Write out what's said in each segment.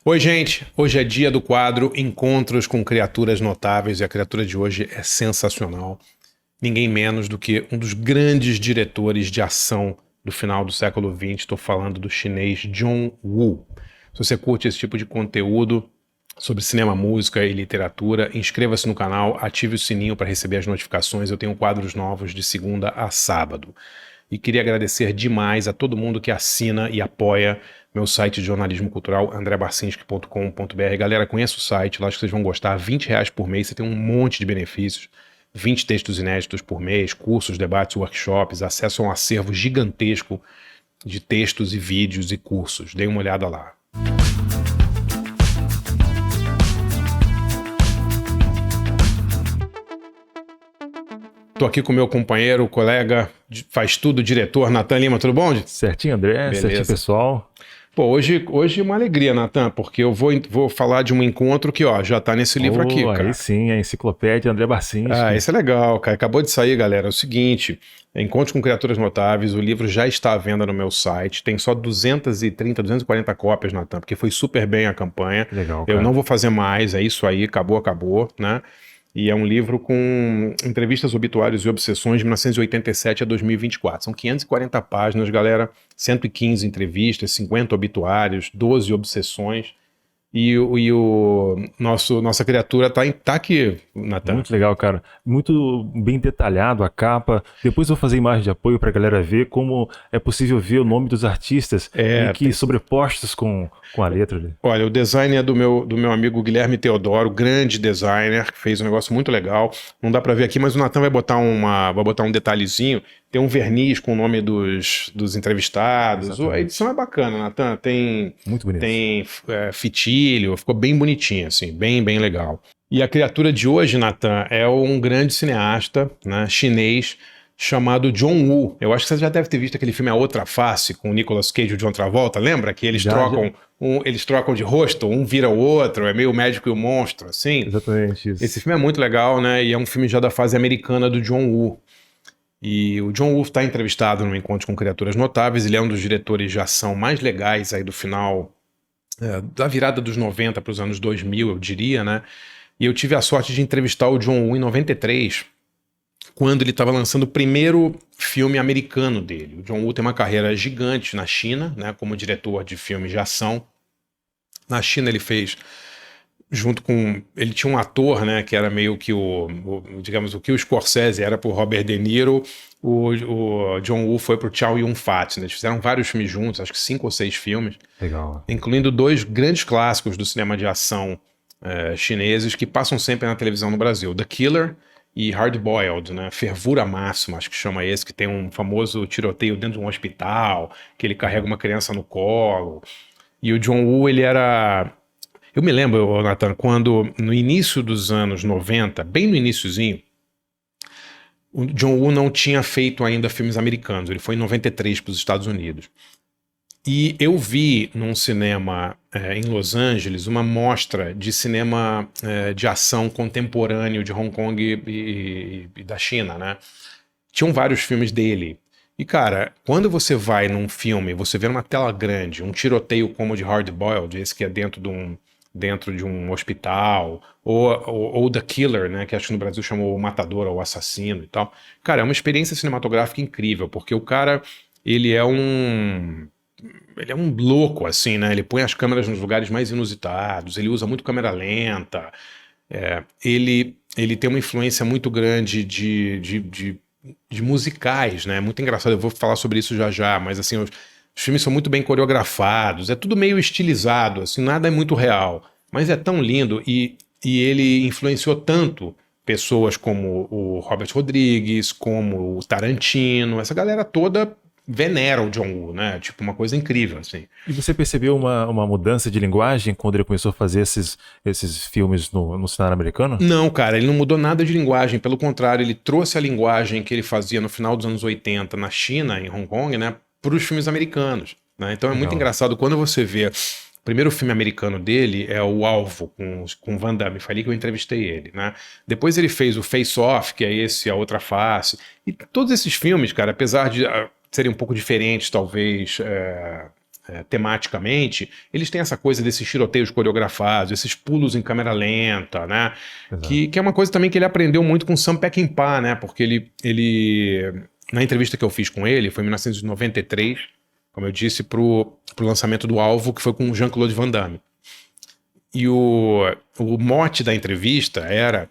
Oi, gente. Hoje é dia do quadro Encontros com Criaturas Notáveis e a criatura de hoje é sensacional. Ninguém menos do que um dos grandes diretores de ação do final do século XX. Estou falando do chinês John Woo. Se você curte esse tipo de conteúdo sobre cinema, música e literatura, inscreva-se no canal, ative o sininho para receber as notificações. Eu tenho quadros novos de segunda a sábado. E queria agradecer demais a todo mundo que assina e apoia meu site de jornalismo cultural, andrebarcinski.com.br. Galera, conheça o site, lá acho que vocês vão gostar. R$ 20 por mês, você tem um monte de benefícios. 20 textos inéditos por mês, cursos, debates, workshops, acesso a um acervo gigantesco de textos e vídeos e cursos. Dê uma olhada lá. Estou aqui com meu companheiro, colega, faz tudo, diretor, Natan Lima. Tudo bom? Certinho, André. Beleza. Certinho, pessoal. Pô, hoje é uma alegria, Natan, porque eu vou falar de um encontro que, ó, já tá nesse livro aqui, cara. Aí sim, a enciclopédia André Barcinski. Ah, esse é legal, cara. Acabou de sair, galera. É o seguinte, Encontros com Criaturas Notáveis, o livro já está à venda no meu site. Tem só 230, 240 cópias, Natan, porque foi super bem a campanha. Legal, cara. Eu não vou fazer mais, é isso aí, acabou, né? E é um livro com entrevistas, obituários e obsessões de 1987 a 2024. São 540 páginas, galera, 115 entrevistas, 50 obituários, 12 obsessões. Nossa criatura tá aqui, Natan. Muito legal, cara. Muito bem detalhado a capa. Depois eu vou fazer imagem de apoio pra galera ver como é possível ver o nome dos artistas meio que sobrepostos com a letra dele. Olha, o design é do meu amigo Guilherme Teodoro, grande designer, que fez um negócio muito legal. Não dá pra ver aqui, mas o Natan vai botar um detalhezinho. Tem um verniz com o nome dos entrevistados. Exatamente. A edição é bacana, Natan. Muito bonito. Tem fitilho, ficou bem bonitinho, assim, bem legal. E a criatura de hoje, Natan, é um grande cineasta, né, chinês, chamado John Woo. Eu acho que você já deve ter visto aquele filme A Outra Face, com o Nicolas Cage e o John Travolta, lembra? Que eles trocam de rosto, um vira o outro, é meio o médico e o monstro, assim. Exatamente isso. Esse filme é muito legal, né? E é um filme já da fase americana do John Woo. E o John Woo está entrevistado no Encontro com Criaturas Notáveis. Ele é um dos diretores de ação mais legais aí do final da virada dos 90 para os anos 2000, eu diria, né? E eu tive a sorte de entrevistar o John Woo em 93, quando ele estava lançando o primeiro filme americano dele. O John Woo tem uma carreira gigante na China, né, como diretor de filmes de ação. Na China ele fez, ele tinha um ator, né, que era meio que digamos, o que o Scorsese era pro Robert De Niro, o John Woo foi pro Chow Yun-fat, né? Eles fizeram vários filmes juntos, acho que 5 ou 6 filmes. Legal. Incluindo 2 grandes clássicos do cinema de ação chineses que passam sempre na televisão no Brasil, The Killer e Hard Boiled, né? Fervura Máxima, acho que chama esse, que tem um famoso tiroteio dentro de um hospital, que ele carrega uma criança no colo. E o John Woo, ele era... Eu me lembro, Nathan, quando no início dos anos 90, bem no iniciozinho, o John Woo não tinha feito ainda filmes americanos, ele foi em 93 para os Estados Unidos. E eu vi num cinema em Los Angeles uma mostra de cinema de ação contemporâneo de Hong Kong e da China, né? Tinham vários filmes dele. E, cara, quando você vai num filme, você vê numa tela grande um tiroteio como o de Hard Boiled, esse que é dentro de um hospital, ou The Killer, né, que acho que no Brasil chamou o Matador ou o Assassino e tal. Cara, é uma experiência cinematográfica incrível, porque o cara, ele é um louco, assim, né? Ele põe as câmeras nos lugares mais inusitados, ele usa muito câmera lenta, ele tem uma influência muito grande de musicais, né? Muito engraçado, eu vou falar sobre isso já, mas assim, os filmes são muito bem coreografados, é tudo meio estilizado, assim, nada é muito real, mas é tão lindo e ele influenciou tanto pessoas como o Robert Rodrigues, como o Tarantino, essa galera toda venera o John Woo, né? Tipo, uma coisa incrível, assim. E você percebeu uma mudança de linguagem quando ele começou a fazer esses filmes no cenário americano? Não, cara, ele não mudou nada de linguagem, pelo contrário, ele trouxe a linguagem que ele fazia no final dos anos 80 na China, em Hong Kong, né, para os filmes americanos, né? Então é muito engraçado quando você vê o primeiro filme americano dele é O Alvo, com Van Damme, foi ali que eu entrevistei ele, né? Depois ele fez o Face Off, que é esse, A Outra Face, e todos esses filmes, cara, apesar de serem um pouco diferentes, talvez, tematicamente, eles têm essa coisa desses tiroteios coreografados, esses pulos em câmera lenta, né? Que é uma coisa também que ele aprendeu muito com Sam Peckinpah, né? Porque na entrevista que eu fiz com ele, foi em 1993, como eu disse, pro lançamento do Alvo, que foi com o Jean-Claude Van Damme. E o mote da entrevista era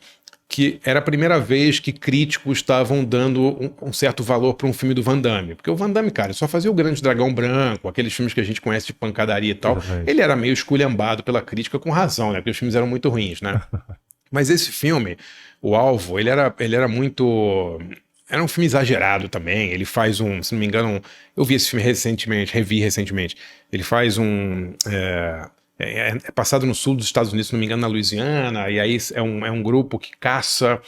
que era a primeira vez que críticos estavam dando um certo valor para um filme do Van Damme. Porque o Van Damme, cara, só fazia o Grande Dragão Branco, aqueles filmes que a gente conhece de pancadaria e tal. Exatamente. Ele era meio esculhambado pela crítica, com razão, né? Porque os filmes eram muito ruins, né? Mas esse filme, o Alvo, ele era muito... Era um filme exagerado também. Ele faz se não me engano, eu vi esse filme revi recentemente. Ele faz é passado no sul dos Estados Unidos, se não me engano, na Louisiana, e aí é um grupo que caça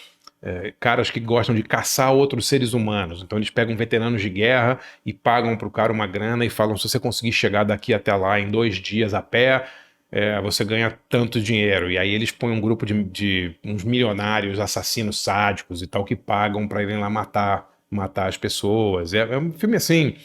caras que gostam de caçar outros seres humanos. Então eles pegam veteranos de guerra e pagam pro cara uma grana e falam: se você conseguir chegar daqui até lá em 2 dias a pé, você ganha tanto dinheiro. E aí eles põem um grupo de uns milionários, assassinos sádicos e tal, que pagam para irem lá matar as pessoas. É um filme assim,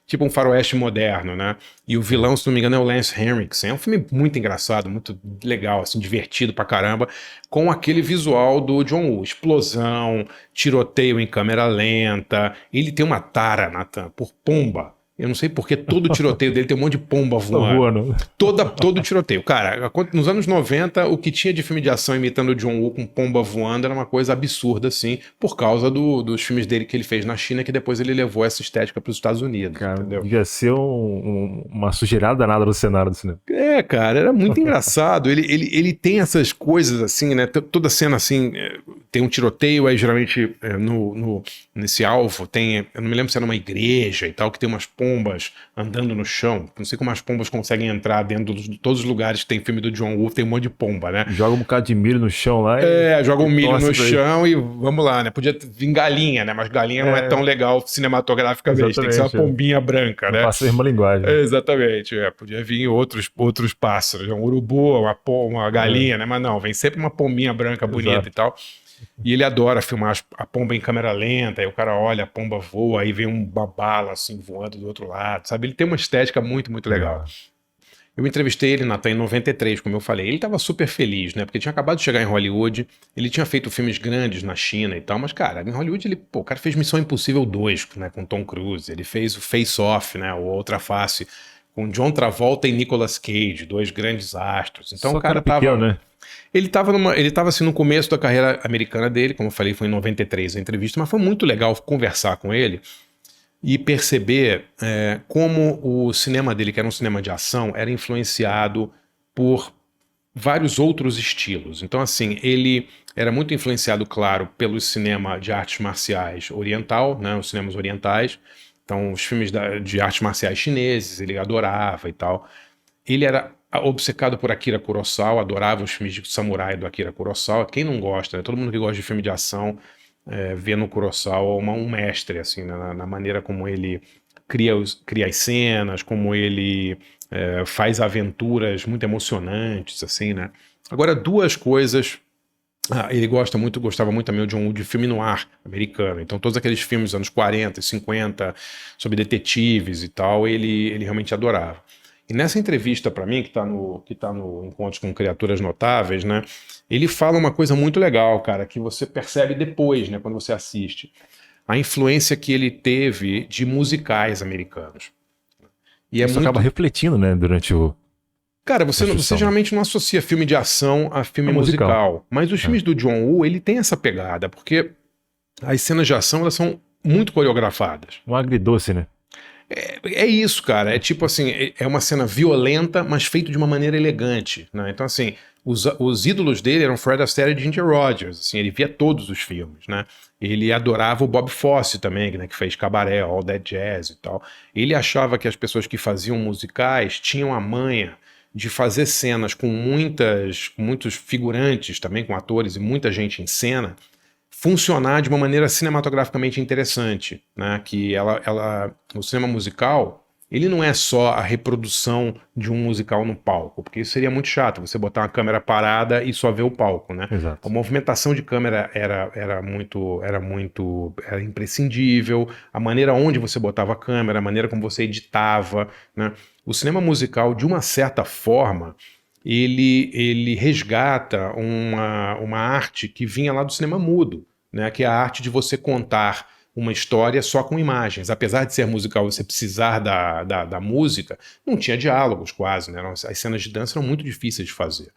tipo um faroeste moderno, né? E o vilão, se não me engano, é o Lance Henriksen. É um filme muito engraçado, muito legal, assim, divertido pra caramba, com aquele visual do John Woo. Explosão, tiroteio em câmera lenta. Ele tem uma tara, Nathan, por pomba. Eu não sei porque todo tiroteio dele tem um monte de pomba voando. Todo tiroteio. Cara, nos anos 90, o que tinha de filme de ação imitando o John Woo com pomba voando era uma coisa absurda, assim, por causa dos filmes dele que ele fez na China, que depois ele levou essa estética para os Estados Unidos. Cara, entendeu? devia ser uma sujeirada danada no cenário do cinema. Cara, era muito engraçado. Ele tem essas coisas assim, né? Toda cena assim, tem um tiroteio, aí geralmente nesse alvo tem, eu não me lembro se era uma igreja e tal, que tem umas pombas andando no chão. Não sei como as pombas conseguem entrar dentro de todos os lugares que tem filme do John Woo, tem um monte de pomba, né? Joga um bocado de milho no chão lá. Joga um milho no chão e vamos lá, né? Podia vir galinha, né? Mas galinha não é tão legal cinematograficamente. Tem que ser uma pombinha branca, né? Passa a mesma linguagem. Exatamente. Podia vir outros pássaros, um urubu, uma galinha, né? Mas não, vem sempre uma pombinha branca bonita e tal. E ele adora filmar a pomba em câmera lenta, aí o cara olha, a pomba voa, aí vem uma bala assim voando do outro lado, sabe? Ele tem uma estética muito, muito legal. Eu entrevistei ele, Nathan, em 93, como eu falei. Ele estava super feliz, né? Porque tinha acabado de chegar em Hollywood, ele tinha feito filmes grandes na China e tal, mas, cara, em Hollywood o cara fez Missão Impossível 2, né, com Tom Cruise, ele fez o Face Off, né, o Outra Face, com John Travolta e Nicolas Cage, 2 grandes astros. Então só o cara pequeno, né? Ele tava assim no começo da carreira americana dele, como eu falei, foi em 93 a entrevista, mas foi muito legal conversar com ele e perceber como o cinema dele, que era um cinema de ação, era influenciado por vários outros estilos. Então, assim, ele era muito influenciado, claro, pelo cinema de artes marciais oriental, né, os cinemas orientais. Então, os filmes de artes marciais chineses, ele adorava e tal. Ele era obcecado por Akira Kurosawa, adorava os filmes de samurai do Akira Kurosawa. Quem não gosta, né? Todo mundo que gosta de filme de ação vê no Kurosawa um mestre, assim, na maneira como ele cria as cenas, como ele faz aventuras muito emocionantes, assim, né? Agora, 2 coisas. Ele gostava muito também de filme noir americano. Então, todos aqueles filmes dos anos 40 e 50, sobre detetives e tal, ele realmente adorava. E nessa entrevista para mim, que tá no Encontros com Criaturas Notáveis, né? Ele fala uma coisa muito legal, cara, que você percebe depois, né, quando você assiste. A influência que ele teve de musicais americanos. E isso acaba refletindo, né, durante o... Cara, você geralmente não associa filme de ação a filme musical. Mas os filmes do John Woo, ele tem essa pegada, porque as cenas de ação, elas são muito coreografadas. Um agridoce, né? É isso, cara. É tipo assim, é uma cena violenta, mas feito de uma maneira elegante, né? Então, assim, os ídolos dele eram Fred Astaire e Ginger Rogers, assim, ele via todos os filmes, né? Ele adorava o Bob Fosse também, né, que fez Cabaré, All That Jazz e tal. Ele achava que as pessoas que faziam musicais tinham a manha de fazer cenas com muitos figurantes também, com atores e muita gente em cena, funcionar de uma maneira cinematograficamente interessante, né? Que o cinema musical, ele não é só a reprodução de um musical no palco, porque isso seria muito chato, você botar uma câmera parada e só ver o palco, né? Exato. A movimentação de câmera era imprescindível, a maneira onde você botava a câmera, a maneira como você editava, né? O cinema musical, de uma certa forma, ele resgata uma arte que vinha lá do cinema mudo, né? Que é a arte de você contar uma história só com imagens. Apesar de ser musical, você precisar da música, não tinha diálogos quase, né? As cenas de dança eram muito difíceis de fazer.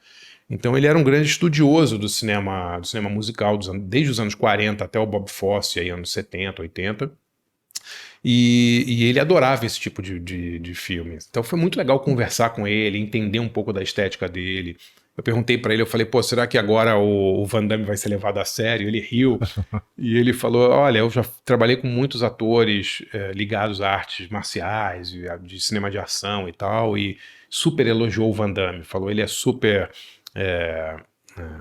Então ele era um grande estudioso do cinema musical, desde os anos 40 até o Bob Fosse, aí, anos 70, 80. E ele adorava esse tipo de filme. Então foi muito legal conversar com ele, entender um pouco da estética dele. Eu perguntei pra ele, eu falei, pô, será que agora o Van Damme vai ser levado a sério? Ele riu e ele falou, olha, eu já trabalhei com muitos atores ligados a artes marciais, de cinema de ação e tal, e super elogiou o Van Damme. Falou, ele é super...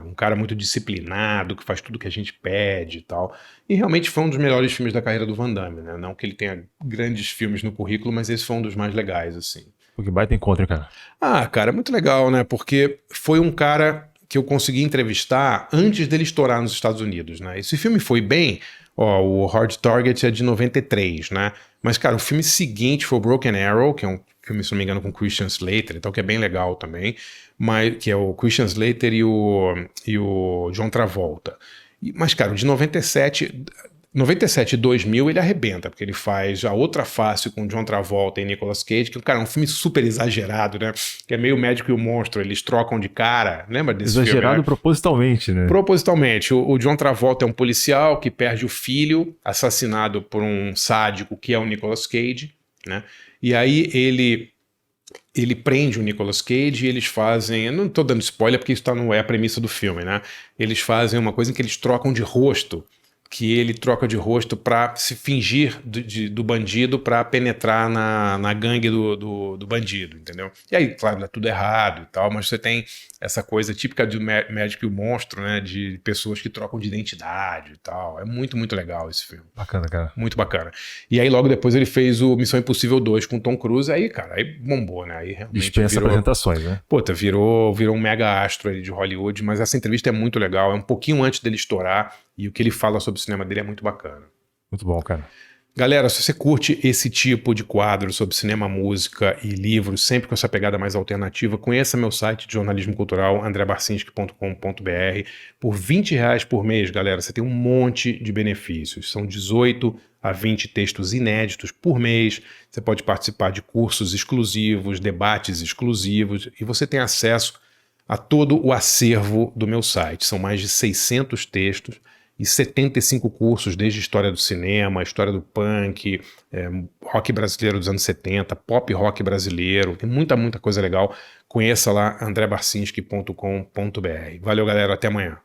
um cara muito disciplinado, que faz tudo que a gente pede e tal. E realmente foi um dos melhores filmes da carreira do Van Damme, né? Não que ele tenha grandes filmes no currículo, mas esse foi um dos mais legais, assim. Pô, que baita encontro, cara. Ah, cara, muito legal, né? Porque foi um cara que eu consegui entrevistar antes dele estourar nos Estados Unidos, né? Esse filme foi bem... Ó, o Hard Target é de 93, né? Mas, cara, o filme seguinte foi o Broken Arrow, que é um filme, se não me engano, com Christian Slater, então, que é bem legal também, mas, que é o Christian Slater e o John Travolta. Mas, cara, o de 97 e 2000 ele arrebenta, porque ele faz a outra face com John Travolta e Nicolas Cage, que, cara, é um filme super exagerado, né? Que é meio Médico e o Monstro, eles trocam de cara. Lembra desse filme? Exagerado propositalmente, né? Propositalmente. O John Travolta é um policial que perde o filho, assassinado por um sádico que é o Nicolas Cage, né? E aí ele prende o Nicolas Cage e eles fazem... Eu não tô dando spoiler porque isso não é a premissa do filme, né? Eles fazem uma coisa em que eles trocam de rosto, que ele troca de rosto para se fingir do bandido para penetrar na gangue do bandido, entendeu? E aí, claro, dá tudo errado e tal, mas você tem essa coisa típica do Médico e o Monstro, né? De pessoas que trocam de identidade e tal. É muito, muito legal esse filme. Bacana, cara. Muito bacana. E aí, logo depois, ele fez o Missão Impossível 2 com Tom Cruise. Aí, cara, aí bombou, né? Aí realmente Dispensa apresentações, né? Puta, virou um mega astro ali de Hollywood, mas essa entrevista é muito legal. É um pouquinho antes dele estourar e o que ele fala sobre o cinema dele é muito bacana. Muito bom, cara. Galera, se você curte esse tipo de quadro sobre cinema, música e livros, sempre com essa pegada mais alternativa, conheça meu site de jornalismo cultural, andrebarcinski.com.br. Por R$20 por mês, galera, você tem um monte de benefícios. São 18 a 20 textos inéditos por mês. Você pode participar de cursos exclusivos, debates exclusivos, e você tem acesso a todo o acervo do meu site. São mais de 600 textos e 75 cursos, desde história do cinema, história do punk, rock brasileiro dos anos 70, pop rock brasileiro, tem muita, muita coisa legal. Conheça lá andrebarcinski.com.br. Valeu, galera, até amanhã.